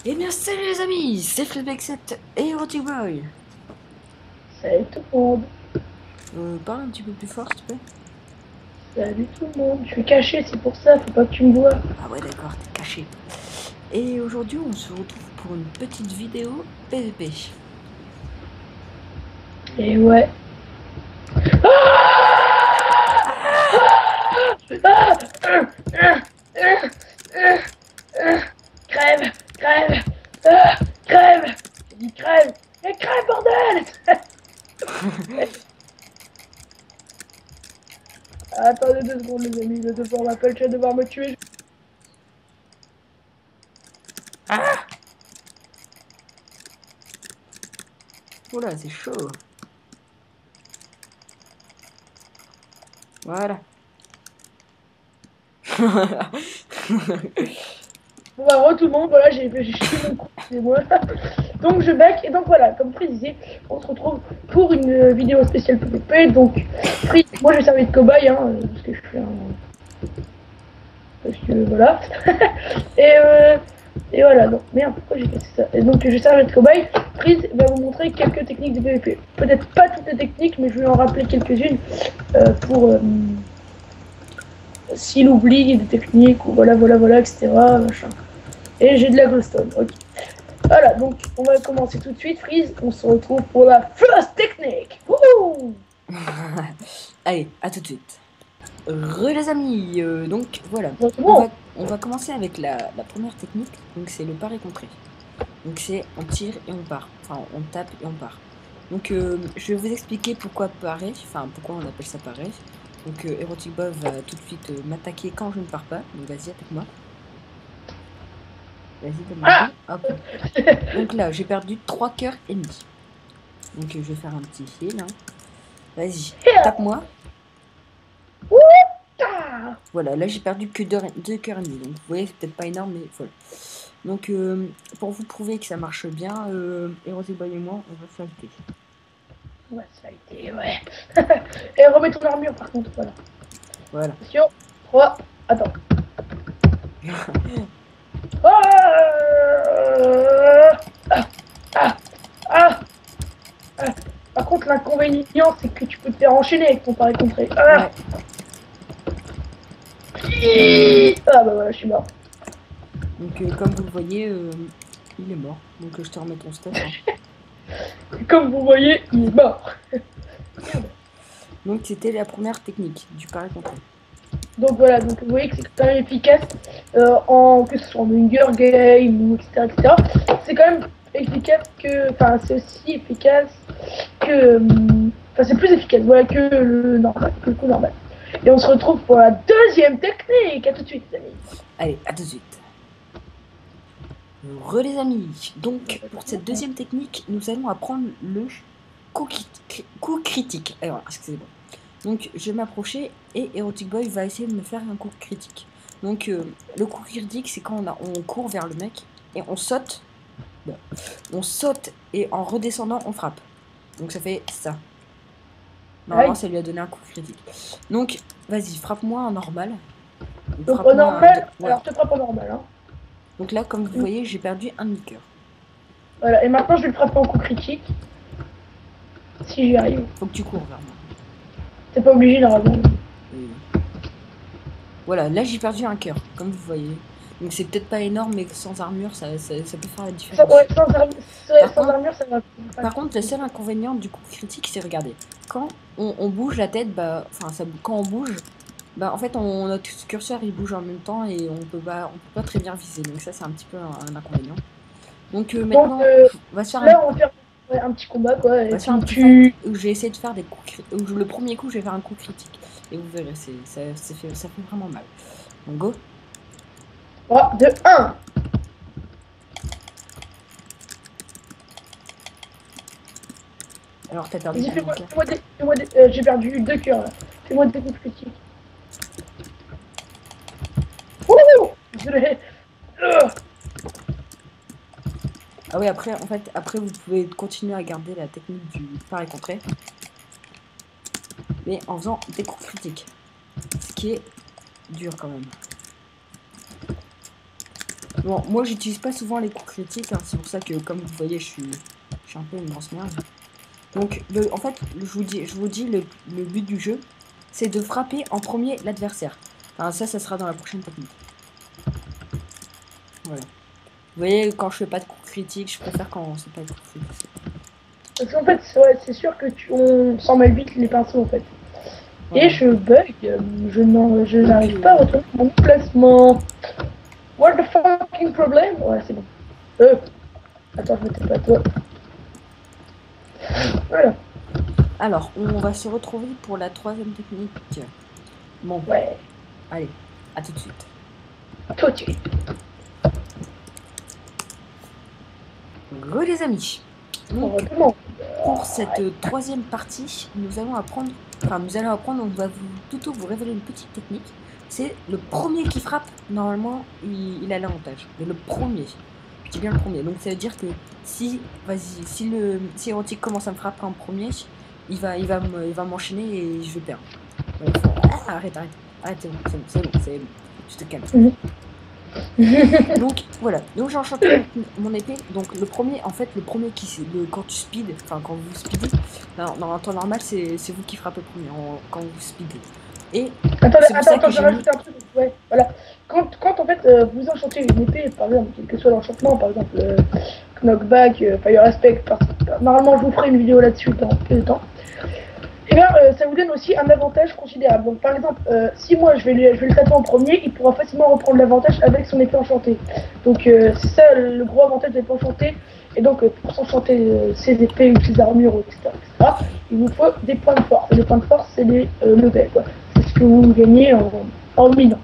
Eh bien salut les amis, c'est Flashback7 et Erotic Boy. Salut tout le monde. Parle un petit peu plus fort s'il te plaît. Salut tout le monde. Je suis caché, c'est pour ça, faut pas que tu me vois. Ah ouais d'accord, t'es caché. Et aujourd'hui on se retrouve pour une petite vidéo PvP. Et ouais. Ah crève, crève, crève. J'ai dit crève. Mais crève, bordel. Attendez 2 secondes les amis, le devoir m'appelle, tu vas devoir me tuer. Ah Oula c'est chaud. Voilà. Bon bah tout le monde, voilà, j'ai chié mon coup, excusez-moi. Donc je back, et donc voilà, comme Freeze disait, on se retrouve pour une vidéo spéciale PvP. Donc Freeze, moi je vais servir de cobaye, hein, parce que je suis un... Parce que voilà. et, euh, et voilà, donc merde, pourquoi j'ai fait ça? Et donc je vais servir de cobaye. Freeze va vous montrer quelques techniques de PvP. Peut-être pas toutes les techniques, mais je vais en rappeler quelques-unes pour... s'il oublie des techniques, ou voilà, etc. Machin. Et j'ai de la glowstone, ok. Voilà, donc on va commencer tout de suite, Freeze. On se retrouve pour la first technique. Wouhou. Allez, à tout de suite. Les amis, donc voilà, Bon, on va commencer avec la première technique, donc c'est le paré contré. Donc c'est on tire et on part, enfin on tape et on part. Donc je vais vous expliquer pourquoi parer, enfin pourquoi on appelle ça parer. Donc Erotic Boy va tout de suite m'attaquer quand je ne pars pas, donc vas-y attaque-moi. Vas-y donne-moi ah. tout, hop. Donc là j'ai perdu 3 cœurs et demi. Donc je vais faire un petit heal, hein. Vas-y, tape-moi. Voilà, là j'ai perdu que 2 cœurs et demi, donc vous voyez c'est peut-être pas énorme mais voilà. Donc pour vous prouver que ça marche bien, Erotic Boy et moi on va s'ajouter. Ouais, ça a été, ouais. Et remets ton armure par contre, voilà. Voilà. Attention, 3, attends. Ah, ah, ah, ah. Par contre, l'inconvénient, c'est que tu peux te faire enchaîner avec ton pari contré. Ah, Ouais. ah bah voilà, je suis mort. Donc comme vous le voyez, il est mort. Donc je te remets ton stuff, hein. Comme vous voyez, il est mort. Donc c'était la première technique du paré contré. Donc voilà, donc vous voyez que c'est quand même efficace, que ce soit en Hunger Game ou etc. C'est quand même efficace que, enfin c'est aussi efficace que, enfin c'est plus efficace, voilà, que le normal, que le coup normal. Et on se retrouve pour la deuxième technique. À tout de suite, les amis. Allez, à tout de suite. Les amis. Donc pour cette deuxième technique, nous allons apprendre le coup critique. Alors, excusez-moi. Donc je vais m'approcher et Erotic Boy va essayer de me faire un coup critique. Donc le coup critique, c'est quand on court vers le mec et on saute. On saute et en redescendant, on frappe. Donc ça fait ça. Normalement, ça lui a donné un coup critique. Donc, vas-y, frappe-moi en normal. Donc en Frappe-moi un... normal, Voilà. alors je te frappe en normal, hein. Donc là, comme vous voyez, j'ai perdu un demi-cœur. Voilà, et maintenant je vais le frapper en coup critique. Si j'y arrive. Faut que tu cours vers moi. T'es pas obligé normalement. Et... Voilà, là j'ai perdu un cœur, comme vous voyez. Donc c'est peut-être pas énorme, mais sans armure, ça peut faire la différence. Ouais, sans Par armure, ça va pas. contre, le seul inconvénient du coup critique, c'est regarder. Quand on bouge la tête, bah, enfin, quand on bouge, bah, en fait, notre curseur il bouge en même temps et on peut pas très bien viser. Donc ça, c'est un petit peu un inconvénient. Donc Donc maintenant, on va se faire là, on va faire un petit combat, quoi. on va Et se faire un puis petit tu. fight où je vais essayer de faire des coups critiques. Le premier coup, je vais faire un coup critique. Et vous verrez, ça fait vraiment mal. Donc go. 3, 2, 1. Alors t'as perdu Vas-y, combien de cœurs? j'ai perdu 2 cœurs là. Fais-moi des coups critiques. Ouh, désolé. Ah oui, après, en fait, après vous pouvez continuer à garder la technique du pareil contré, mais en faisant des coups critiques, ce qui est dur quand même. Bon, moi j'utilise pas souvent les coups critiques, hein, c'est pour ça que comme vous voyez je suis un peu une grosse merde. Donc en fait je vous dis le but du jeu c'est de frapper en premier l'adversaire. Enfin ça sera dans la prochaine technique. Voilà. Vous voyez quand je fais pas de coups critiques, je préfère quand c'est pas de coups critiques. Parce qu'en fait c'est sûr que on s'en mêle vite les pinceaux en fait. Voilà. Et je bug, je n'arrive pas à retrouver mon placement. What the fucking problem? Ouais, c'est bon. Attends, je me tais pas toi. Voilà. Alors, on va se retrouver pour la troisième technique. Bon. Ouais. Allez, à tout de suite. Tout de suite. Go les amis. Donc, pour cette troisième partie, nous allons apprendre, on va plutôt vous révéler une petite technique. C'est le premier qui frappe, normalement, il a l'avantage. Mais le premier, je dis bien le premier. Donc ça veut dire que si Héroïque commence à me frapper en premier, il va m'enchaîner et je vais perdre. Arrête, c'est bon, je te calme. Donc voilà, donc j'ai enchanté mon épée. Donc le premier quand tu speed, enfin quand vous speedez, dans un temps normal c'est vous qui frappez le premier quand vous speedez. Et attends, je rajoute un truc. Ouais, voilà. Quand en fait vous enchantez une épée, par exemple, quel que soit l'enchantement, par exemple knockback, fire aspect, normalement je vous ferai une vidéo là-dessus dans peu de temps. Et bien ça vous donne aussi un avantage considérable. Donc par exemple, si moi je vais le taper en premier, il pourra facilement reprendre l'avantage avec son épée enchantée. Donc c'est ça le gros avantage de l'épée enchantée. Et donc pour s'enchanter ses épées ou ses armures, etc., il vous faut des points de force. Et les points de force c'est les levels, quoi. C'est ce que vous gagnez en minant.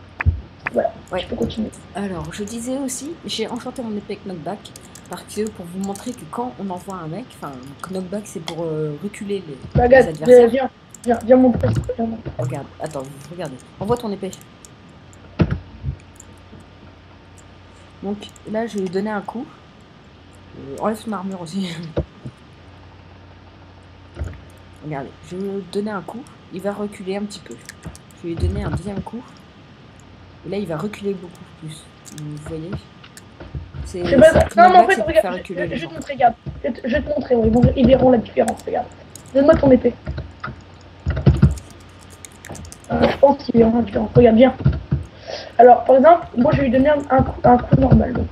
Voilà, ouais. Je peux continuer. Alors je disais aussi, j'ai enchanté mon épée avec knockback. Parce que pour vous montrer que quand on envoie un mec, enfin knockback c'est pour reculer les adversaires. Viens mon pote. Regarde, attends, regardez. Envoie ton épée. Donc là je vais lui donner un coup. Enlève son armure aussi. Regardez, je vais lui donner un coup. Il va reculer un petit peu. Je vais lui donner un deuxième coup. Et là il va reculer beaucoup plus. Vous voyez? Non mais en fait regarde, je vais te montrer, regarde. Je vais te montrer, ils verront la différence, regarde. Donne-moi ton épée. Je pense qu'ils verront la différence, regarde bien. Alors par exemple, moi je vais lui donner un coup normal. Donc.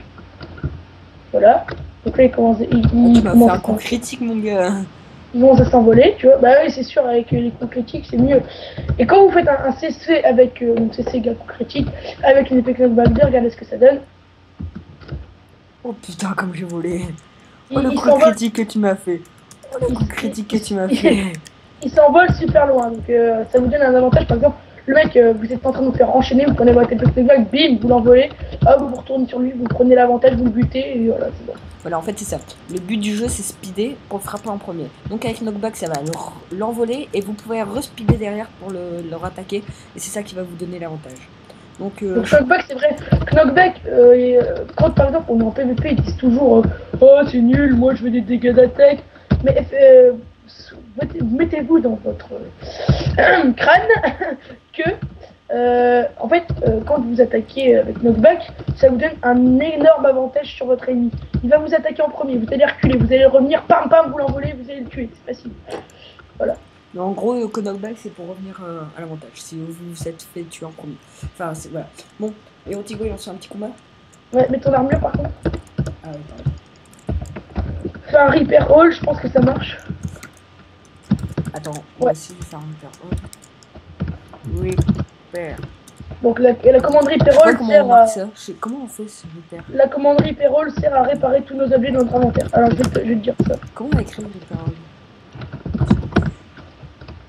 Voilà. Donc là il commence. Tu m'as fait un coup critique mon gars. Ils vont s'envoler, tu vois. Bah oui c'est sûr, avec les coups critiques c'est mieux. Et quand vous faites un CC avec CC égale coup critique, avec une épée knockback 2, regardez ce que ça donne. Oh putain, comme j'ai volé. Oh le coup critique que tu m'as fait. Oh le coup critique que tu m'as fait. Il s'envole super loin, donc ça vous donne un avantage. Par exemple, le mec, vous êtes en train de vous faire enchaîner, vous prenez votre épée knockback, bim, vous l'envolez, hop, vous retournez sur lui, vous prenez l'avantage, vous le butez, et voilà, c'est bon. Voilà, en fait c'est ça. Le but du jeu c'est speeder pour frapper en premier. Donc avec knockback ça va l'envoler et vous pouvez respeeder derrière pour le rattaquer. Et c'est ça qui va vous donner l'avantage. Donc knockback c'est vrai, knockback, quand par exemple on est en PvP ils disent toujours oh c'est nul, moi je veux des dégâts d'attaque, mais mettez-vous dans votre crâne que en fait quand vous attaquez avec knockback ça vous donne un énorme avantage sur votre ennemi. Il va vous attaquer en premier, vous allez reculer, vous allez revenir, pam pam, vous l'envolez, vous allez le tuer, c'est facile. Voilà. Mais en gros, le knockback c'est pour revenir à l'avantage si vous vous êtes fait tuer en premier. Enfin, c'est voilà. Bon, et Antigo, il lance un petit combat. Ouais, mais ton armure par contre. Ah ouais, pardon. Fais un Reaper Hall, je pense que ça marche. Attends, on va essayer de faire un Reaper Hall. Reaper. Donc la commande Reaper Hall sert à... Comment on fait ce Reaper? La commande Reaper Hall sert à réparer tous nos objets de notre inventaire. Alors je vais te dire ça. Comment on écrit Reaper Hall?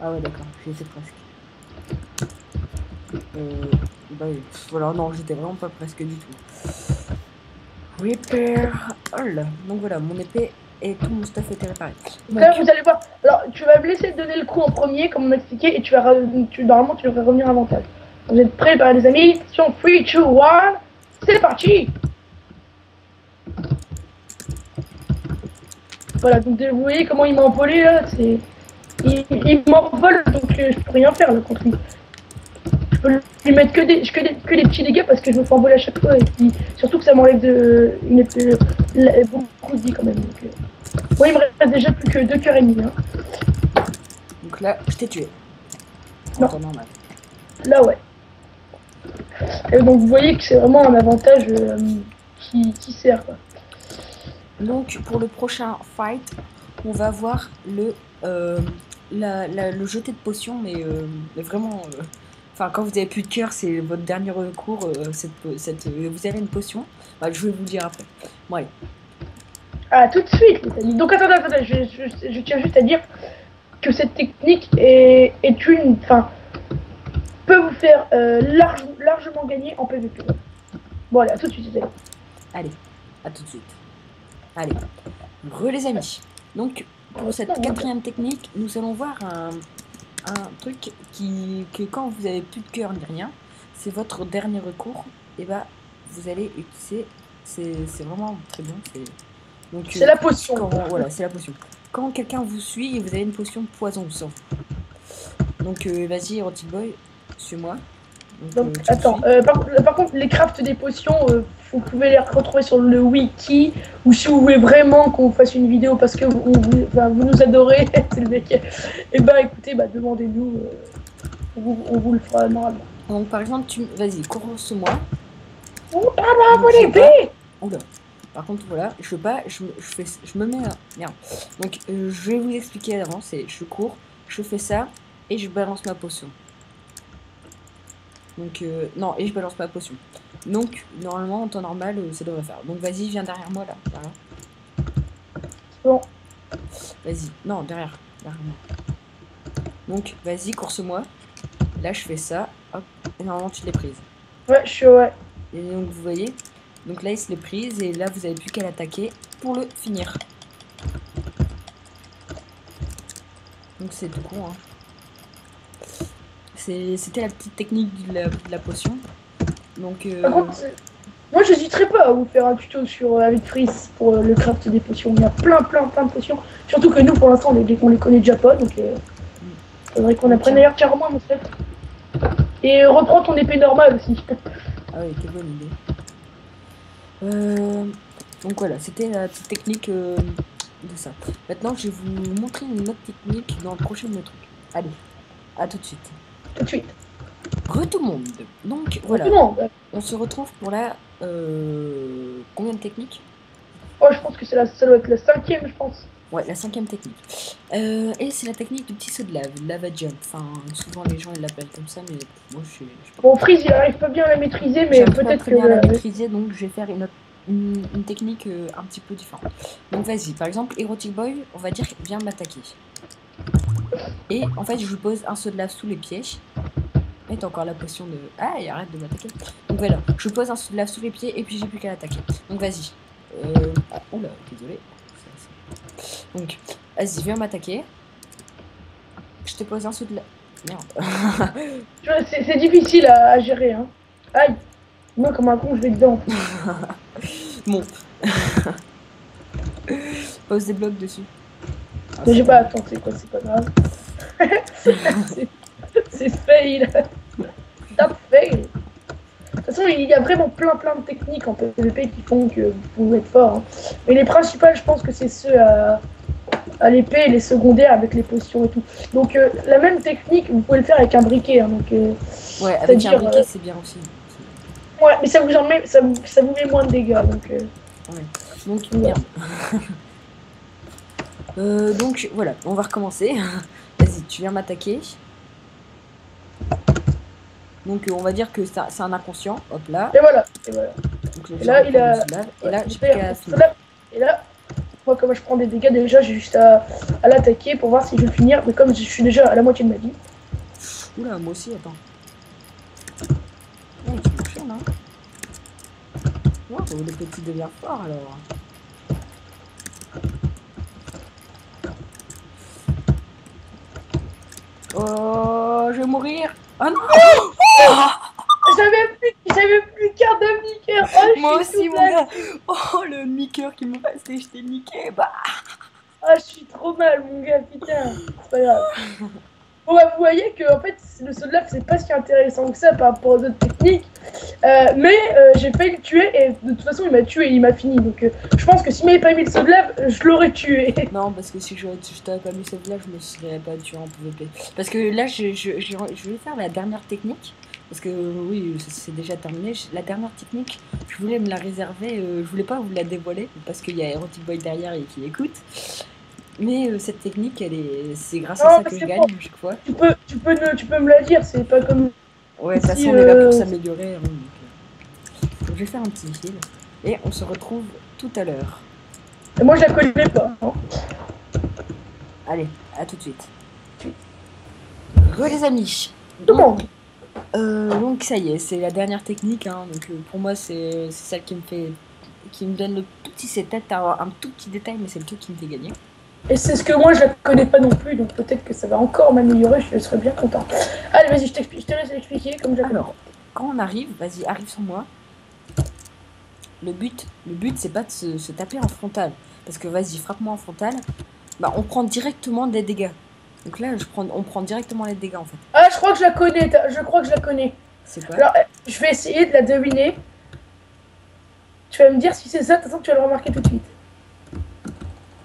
Ah ouais d'accord, j'y étais presque. Bah voilà, non j'étais vraiment pas presque du tout. Repair All. Donc voilà, mon épée et tout mon stuff était réparé. Donc... Là vous allez voir, alors tu vas me laisser donner le coup en premier comme on m'a expliqué et normalement tu devrais revenir avantage. Vous êtes prêts les amis? Attention, 3, 2, 1, c'est parti. Voilà, donc vous voyez comment il m'a envolé là, c'est... Il m'envole, donc je peux rien faire là contre lui. peux lui mettre que des petits dégâts parce que je me fais envoler à chaque fois et puis surtout que ça m'enlève beaucoup de vie quand même. Donc, bon, il me reste déjà plus que 2 cœurs et demi. Hein. Donc là, je t'ai tué. Non. En temps normal. Là, ouais. Et donc vous voyez que c'est vraiment un avantage qui sert. Quoi. Donc pour le prochain fight, on va voir le jeté de potion, mais vraiment. Enfin, quand vous avez plus de cœur, c'est votre dernier recours. Vous avez une potion. Bah, je vais vous le dire après. Bon, allez. Ah, tout de suite, les amis. Donc attendez, je tiens juste à dire que cette technique est une. Enfin, peut vous faire largement gagner en PVP. Bon, allez, à tout de suite, les amis. Allez, à tout de suite. Allez, les amis. Donc, pour cette 4e technique, nous allons voir un truc que quand vous avez plus de cœur ni rien, c'est votre dernier recours. Et bah, vous allez utiliser. C'est vraiment très bien. Donc, c'est la potion. Voilà, c'est la potion. Quand quelqu'un vous suit et vous avez une potion de poison, vous s'en fout. Donc, vas-y, Erotic Boy, suis-moi. Donc, attends, par contre, les crafts des potions, vous pouvez les retrouver sur le wiki, ou si vous voulez vraiment qu'on fasse une vidéo parce que vous nous adorez, c'est le mec. Et bah écoutez, demandez-nous, on vous le fera normalement. Donc par exemple, vas-y, course-moi. Oh, pardon, vous l'épée. Oula. Par contre, voilà, je me mets là. Merde. Donc, je vais vous expliquer à l'avance. Je cours, je fais ça, et je balance ma potion. Donc, non, et je balance ma potion. Donc, normalement, en temps normal, ça devrait faire. Donc, vas-y, viens derrière moi, là. Voilà. Bon. Vas-y. Non, derrière moi. Donc, vas-y, course-moi. Là, je fais ça. Hop. Et normalement, tu l'es prise. Ouais, je suis, ouais. Et donc, vous voyez. Donc là, il se l'est prise. Et là, vous avez plus qu'à l'attaquer pour le finir. Donc, c'est tout con, hein. C'était la petite technique de la potion. Donc, par contre, moi j'hésiterais pas à vous faire un tuto sur avec Freeze pour le craft des potions. Il y a plein de potions. Surtout que nous pour l'instant on les connaît déjà pas. Donc faudrait qu'on apprenne d'ailleurs carrément à mon fait. Et reprends ton épée normale aussi. Ah oui, quelle bonne idée. Donc voilà, c'était la petite technique de ça. Maintenant, je vais vous montrer une autre technique dans le prochain truc. Allez, à tout de suite. Tout de suite. Tout le monde. Donc voilà, on se retrouve pour la combien de techniques? Oh, je pense que ça doit être la 5e, je pense. Ouais, la 5e technique. Et c'est la technique du petit saut de lava jump. Enfin, souvent les gens ils l'appellent comme ça, mais moi je sais pas. Bon, Freeze il arrive pas bien à la maîtriser, mais peut-être que. Bien à la maîtriser, donc je vais faire une technique un petit peu différente. Donc vas-y, par exemple, Erotic Boy, on va dire viens m'attaquer. Et en fait, je lui pose un saut de lave sous les pieds. Et t'as encore la potion de. Ah, il arrête de m'attaquer. Donc voilà, je pose un saut de lave sous les pieds et puis j'ai plus qu'à l'attaquer. Donc vas-y. Oula, désolé. Donc, vas-y, viens m'attaquer. Je te pose un saut de lave. Merde. C'est difficile à gérer, hein. Aïe. Moi, comme un con, je vais dedans. Bon. Pose des blocs dessus. Mais j'ai pas attends, c'est quoi, c'est pas grave. C'est fail. Top fail. De toute façon, il y a vraiment plein de techniques en PvP qui font que vous pouvez être fort. Hein. Mais les principales, je pense que c'est ceux à l'épée et les secondaires avec les potions et tout. Donc la même technique, vous pouvez le faire avec un briquet. Hein, donc, ouais, avec un briquet, c'est bien aussi. Ouais, mais ça vous met moins de dégâts. Donc, ouais. Donc, merde. Donc voilà, on va recommencer. Vas-y, tu viens m'attaquer. Donc on va dire que c'est un inconscient. Hop là. Et voilà. Donc, et là, il a. Et là, j'ai plus qu'à finir. Et là, moi, comme je prends des dégâts, déjà, j'ai juste à l'attaquer pour voir si je vais le finir. Mais comme je suis déjà à la moitié de ma vie. Oula, moi aussi, attends. Oh, tu me chiant, là. Oh, le petit devient fort alors. Oh, je vais mourir. Oh non. Oh J'avais plus qu'un demi-cœur. Oh, moi aussi, mon gars. Oh, le demi-cœur qui me restait, je t'ai niqué. Bah. Ah, je suis trop mal, mon gars, putain. C'est pas grave. Bon, bah, vous voyez que en fait, le saut de lave, c'est pas si intéressant que ça par rapport aux autres techniques. Mais j'ai failli le tuer et de toute façon, il m'a tué et il m'a fini. Donc, je pense que s'il m'avait pas mis le saut de lave, je l'aurais tué. Non, parce que si je t'avais pas mis cette là, je me serais pas tué en PVP. Parce que là, je vais faire la dernière technique. Parce que oui, c'est déjà terminé. La dernière technique, je voulais me la réserver. Je voulais pas vous la dévoiler parce qu'il y a Erotic Boy derrière et qui écoute. Mais cette technique, c'est grâce à Non, ça mais que je c'est gagne bon. à chaque fois. Tu peux me la dire, c'est pas comme Ouais, de toute si, façon, on est là pour s'améliorer. Hein, donc je vais faire un petit heal. Et on se retrouve tout à l'heure. moi, je la connais pas. Hein. Allez, à tout de suite. Les amis. Donc ça y est, c'est la dernière technique. Hein, donc pour moi, c'est celle qui me donne le tout petit, c'est peut-être un tout petit détail, mais c'est le truc qui me fait gagner. Et c'est ce que moi, je la connais pas non plus, donc peut-être que ça va encore m'améliorer, je serais bien content. Allez, vas-y, je te laisse expliquer comme j'ai. Alors, quand on arrive, vas-y, arrive sur moi. Le but, c'est pas de se taper en frontal. Parce que vas-y, frappe-moi en frontal. Bah, on prend directement des dégâts. Donc là, on prend directement les dégâts en fait. Ah, je crois que je la connais, C'est quoi? Alors, je vais essayer de la deviner. Tu vas me dire si c'est ça, de toute façon, tu vas le remarquer tout de suite.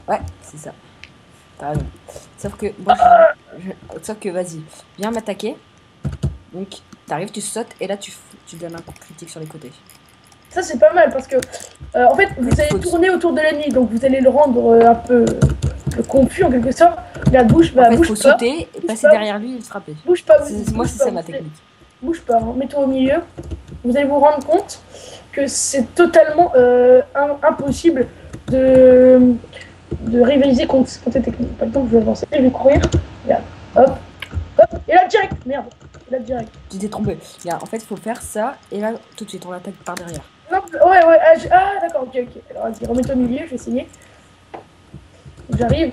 Ouais, c'est ça. T'as raison. Sauf que, sauf que vas-y, viens m'attaquer. Donc, t'arrives, tu sautes et là, tu donnes un coup critique sur les côtés. Ça, c'est pas mal parce que, en fait, vous allez tourner autour de l'ennemi, donc vous allez le rendre un peu confus en quelque sorte. La bouge, bah, en fait, bouge faut pas. sauter, passer derrière lui et le frapper. Bouge pas. Moi, c'est ça ma technique. Bouge pas, hein. Mets-toi au milieu. Vous allez vous rendre compte que c'est totalement impossible de rivaliser contre ces techniques. Par exemple, je vais avancer, je vais courir. Regarde, hop, hop, et là direct, merde, et là direct. Tu t'es trompé. En fait, il faut faire ça et là, tout de suite, on l'attaque par derrière. Non, ouais, d'accord, ok. Alors, vas-y, remets-toi au milieu, je vais essayer. J'arrive.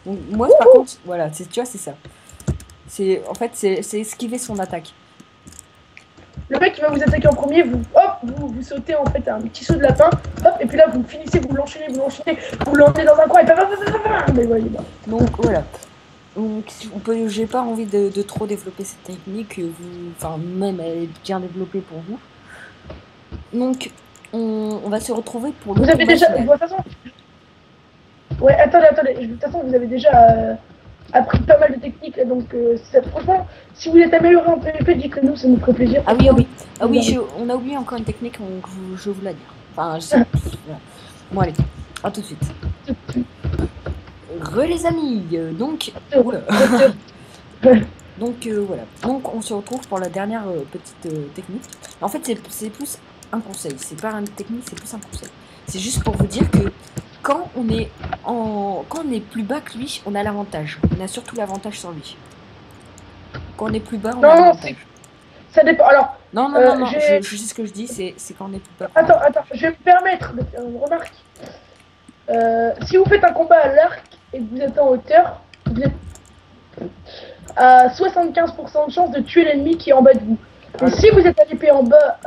Donc, moi, par contre, voilà, tu vois, c'est ça. En fait, c'est esquiver son attaque. Le mec qui va vous attaquer en premier, vous sautez en fait un petit saut de lapin, hop, et puis là vous finissez, vous l'enchaînez, vous l'emmenez dans un coin, et mais voyez là. Donc voilà. Donc j'ai pas envie de trop développer cette technique, enfin même elle est bien développée pour vous. Donc on va se retrouver pour le. Vous avez déjà, de toute façon. Ouais, attendez, de toute façon vous avez déjà appris pas mal de techniques là, donc franchement, si vous êtes amélioré en PvP, dites-le nous, ça nous ferait plaisir. Ah oui, on a oublié encore une technique, je vous la dire. Enfin, je sais. Voilà. Bon allez, à tout de suite. Les amis, donc voilà. Donc voilà. Donc on se retrouve pour la dernière petite technique. En fait, c'est plus un conseil. C'est pas une technique, c'est plus un conseil. C'est juste pour vous dire que quand on est plus bas que lui, on a l'avantage. On a surtout l'avantage sur lui. Quand on est plus bas, on a l'avantage. Ça dépend. Alors. Non. Je sais ce que je dis, c'est quand on est plus bas. Attends, je vais me permettre de faire une remarque. Si vous faites un combat à l'arc et que vous êtes en hauteur, vous êtes à 75% de chance de tuer l'ennemi qui est en bas de vous. Et si vous êtes à l'épée en bas,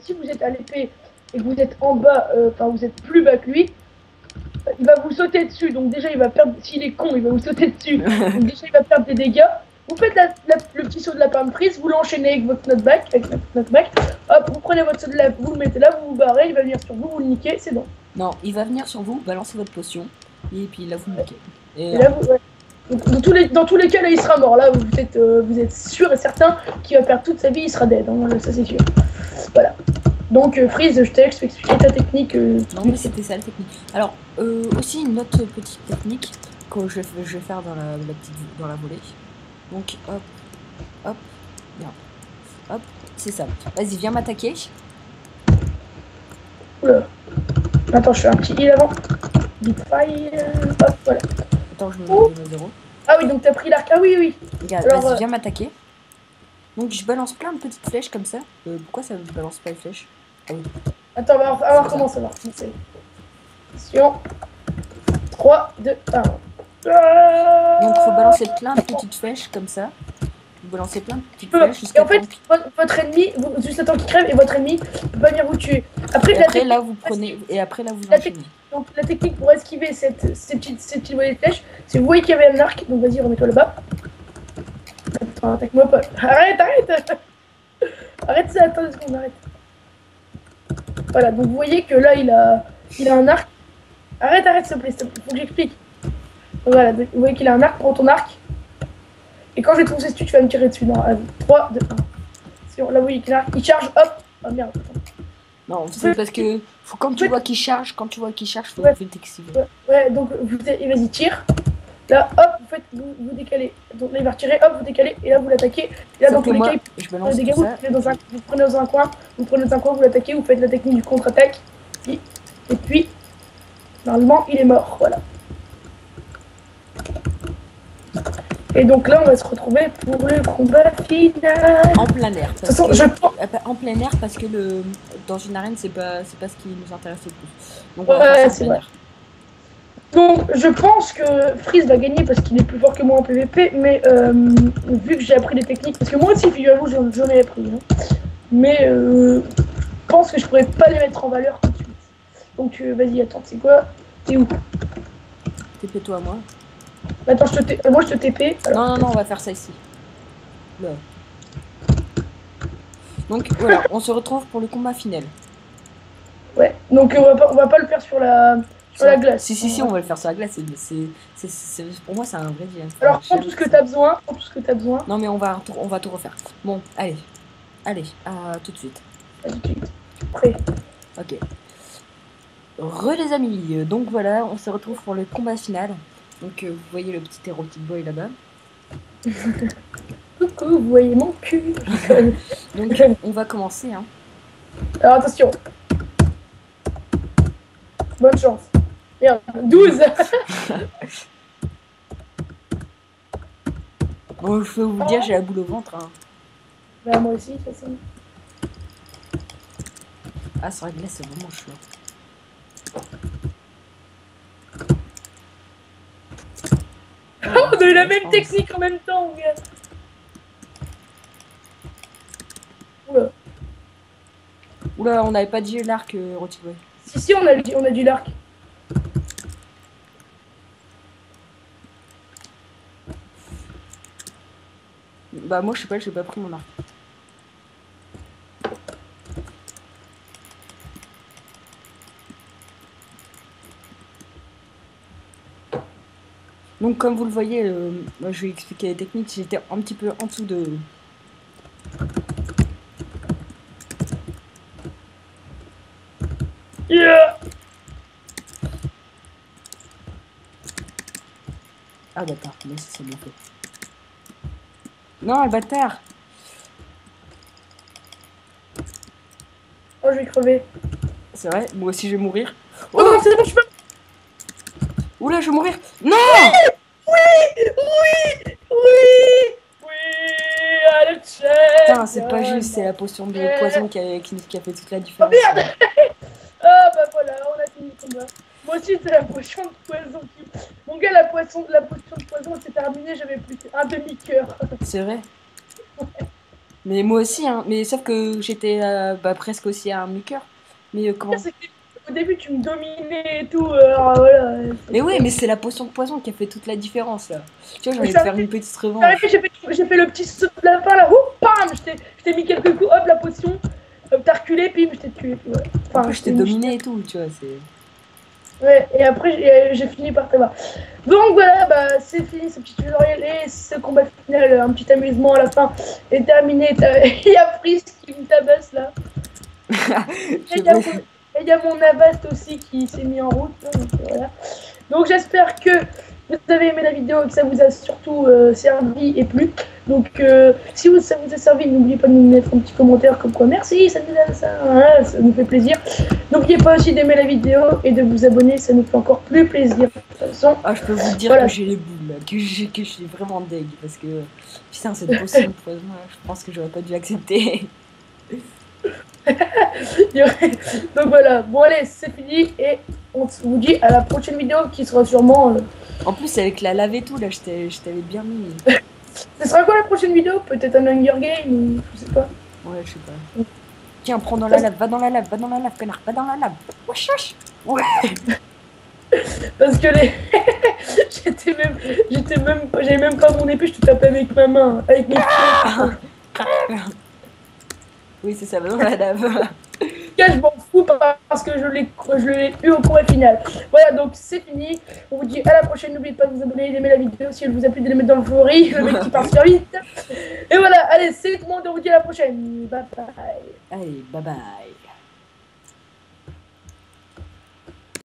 si vous êtes à l'épée et que vous êtes en bas, enfin vous êtes plus bas que lui, il va vous sauter dessus. Donc déjà il va perdre, s'il est con, il va vous sauter dessus. Donc déjà il va perdre des dégâts. Vous faites le petit saut de lapin de prise, vous l'enchaînez avec votre knockback, hop, vous prenez votre saut de lapin, vous le mettez là, vous vous barrez, il va venir sur vous, vous le niquez, c'est bon. Non, il va venir sur vous, balancer votre potion, et puis là vous le niquez. Et là, dans tous les cas, là il sera mort. Là vous êtes sûr et certain qu'il va perdre toute sa vie, il sera dead, hein, ça c'est sûr. Voilà. Donc Freeze, je t'ai expliqué ta technique. Non mais c'était ça la technique. Alors, aussi une autre petite technique que je vais faire dans la volée. Donc hop, bien. Hop, c'est ça. Vas-y, viens m'attaquer. Oula. Attends, je fais un petit heal avant. Deep fire. Hop, voilà. Attends, je me mets à 0. Ah oui, donc t'as pris l'arc. Ah oui. Regarde, vas-y, viens m'attaquer. Donc je balance plein de petites flèches comme ça. Pourquoi ça ne balance pas les flèches? Ah oui. Attends, on va voir comment ça va. Attention. 3, 2, 1. Donc faut balancer plein de petites flèches comme ça. Vous balancez plein de petites flèches jusqu'à. Et en fait, votre ennemi, juste le temps qu'il crève, et votre ennemi peut pas venir vous tuer. Après là vous prenez et après là vous enchaînez. Donc la technique pour esquiver ces petites volées de flèches, c'est vous voyez qu'il y avait un arc, donc vas-y remets-toi là-bas. Enfin, attaque-moi pas. Arrête, arrête. Arrête ça, attends 2 secondes, arrête. Voilà, donc vous voyez que là, il a un arc. Arrête, arrête, s'il te plaît, faut que j'explique. Voilà, vous voyez qu'il a un arc, prends ton arc. Et quand je vais te foncer dessus, tu vas me tirer dessus. Non, 3, 2, 1. Si on, là, vous voyez qu'il a un arc, il charge, hop. Oh merde, attends. Non, c'est parce que quand tu vois qu'il charge, faut vite activer. Ouais, donc vas-y, tire. Là, hop, vous décalez. Donc là, il va retirer, hop, vous décalez. Et là, vous l'attaquez. Et là, dans tous les cas, je me lance vous prenez dans un coin, vous l'attaquez, vous faites la technique du contre-attaque. Et puis, normalement, il est mort. Voilà. Et donc là, on va se retrouver pour le combat final. En plein air. En plein air, parce que dans une arène, c'est pas ce qui nous intéresse le plus. Donc, ouais, c'est vrai. Donc, je pense que Freeze va gagner parce qu'il est plus fort que moi en PVP, mais vu que j'ai appris des techniques, parce que moi aussi, figurez-vous, j'en ai appris, hein, mais je pense que je pourrais pas les mettre en valeur tout de suite. Donc, vas-y, attends, c'est quoi? T'es où? TP-toi, moi. Attends, moi je te TP. Alors, non, on va faire ça ici. Là. Donc, voilà, on se retrouve pour le combat final. Ouais, donc on va pas le faire sur la glace. Si, on va le faire sur la glace. Pour moi, c'est un vrai dilemme. Alors, prends tout ce que t'as besoin. Non, mais on va tout refaire. Bon, allez, tout de suite. Prêt. Ok. Les amis, donc voilà, on se retrouve pour le combat final. Donc, vous voyez le petit Erotic Boy là-bas. Coucou, vous voyez mon cul. Donc, on va commencer. Hein. Alors, attention. Bonne chance. Merde, 12. Bon, je peux vous dire, j'ai la boule au ventre. Hein. Bah, moi aussi, de toute façon. Ah, sur la glace, c'est vraiment chaud. On a eu la même technique en même temps, mon gars. Oula, on n'avait pas dit l'arc, Rotiboy. Si, on a dit l'arc. Bah, moi, je sais pas, j'ai pas pris mon arc. Donc, comme vous le voyez, moi, je vais expliquer les techniques. J'étais un petit peu en dessous de... Yeah. Ah, bâtard, mais c'est bien fait. Non, le bâtard. Oh, je vais crever. C'est vrai, moi aussi, je vais mourir. Oh non, c'est bon, je peux... Oula, je vais mourir. Non. Oui, à la chaîne. Putain, c'est pas juste, c'est la potion de poison qui a fait toute la différence. Oh merde. Ah bah voilà, on a fini le combat. Moi aussi c'est la potion de poison qui... Mon gars, la potion de poison c'est terminé, j'avais plus qu'un demi-cœur. C'est vrai. Mais moi aussi, hein. Mais sauf que j'étais presque aussi à un demi-cœur. Mais comment... Au début tu me dominais et tout, alors voilà. Mais oui, mais c'est la potion de poison qui a fait toute la différence là. Tu vois, j'ai envie de faire une petite revanche. J'ai fait le petit saut de la fin là, ouh, bam, je t'ai mis quelques coups, hop la potion, t'as reculé, puis je t'ai tué. Ouais. Enfin, je t'ai dominé et tout, tu vois, c'est... Ouais, et après j'ai fini par t'avoir. Donc voilà, bah c'est fini ce petit tutoriel et ce combat final, un petit amusement à la fin est terminé. Il y a Freeze qui me tabasse là. Et il y a mon Avast aussi qui s'est mis en route. Donc, voilà. Donc j'espère que vous avez aimé la vidéo et que ça vous a surtout servi et plu. Donc si ça vous a servi, n'oubliez pas de nous mettre un petit commentaire comme quoi merci, ça nous fait plaisir. N'oubliez pas aussi d'aimer la vidéo et de vous abonner, ça nous fait encore plus plaisir. De toute façon, je peux vous dire que j'ai les boules là, que je suis vraiment deg parce que putain cette potion de poison, je pense que j'aurais pas dû accepter. Donc voilà, bon allez, c'est fini et on vous dit à la prochaine vidéo qui sera sûrement... En plus avec la lave et tout, là, je t'avais bien mis. Ce sera quoi la prochaine vidéo? Peut-être un Hunger Game ou je sais pas. Ouais, je sais pas. Tiens, prends dans la lave, va dans la lave, connard, va dans la lave. Wesh, wesh. Ouais. Parce que les... J'avais même pas mon épée, je te tapais avec ma main, avec mes pieds. Oui, c'est ça, va dans la lave. Je m'en fous parce que je l'ai eu au combat final. Voilà, donc c'est fini. On vous dit à la prochaine. N'oubliez pas de vous abonner, d'aimer la vidéo si elle vous a plu, de les mettre dans le favori. Le mec qui part super vite. Et voilà, allez, c'est tout le monde. On vous dit à la prochaine. Bye bye. Allez, bye bye.